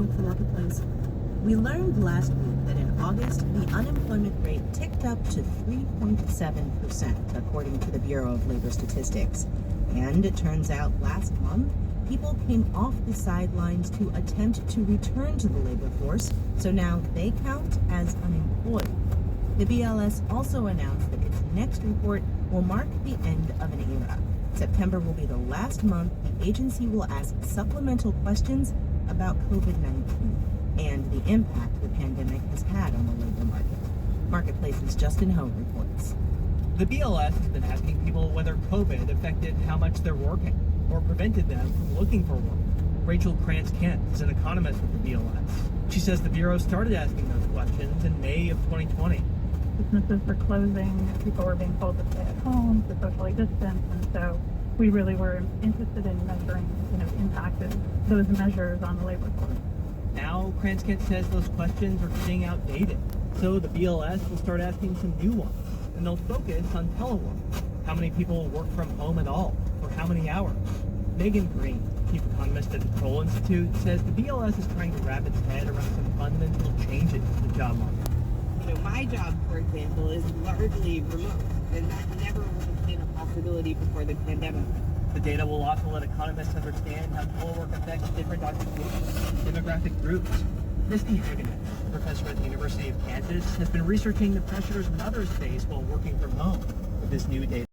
Joe for Marketplace. We learned last week that in August, the unemployment rate ticked up to 3.7%, according to the Bureau of Labor Statistics. And it turns out last month, people came off the sidelines to attempt to return to the labor force, so now they count as unemployed. The BLS also announced that its next report will mark the end of an era. September will be the last month the agency will ask supplemental questions about COVID-19 and the impact the pandemic has had on the labor market. Marketplace's Justin Ho reports. The BLS has been asking people whether COVID affected how much they're working or prevented them from looking for work. Rachel Krantz-Kent is an economist with the BLS. She says the Bureau started asking those questions in May of 2020. Businesses were closing, people were being told to stay at home, to socially distance, and so we really were interested in measuring, the impact of those measures on the labor force. Now, Krantz-Kent says those questions are getting outdated, so the BLS will start asking some new ones, and they'll focus on telework. How many people work from home at all, for how many hours? Megan Green, chief economist at the Kroll Institute, says the BLS is trying to wrap its head around some fundamental changes in the job market. My job, for example, is largely remote, and that never would have been a possibility before the pandemic. The data will also let economists understand how telework affects different occupations and demographic groups. Misty Hageman, professor at the University of Kansas, has been researching the pressures mothers face while working from home with this new data.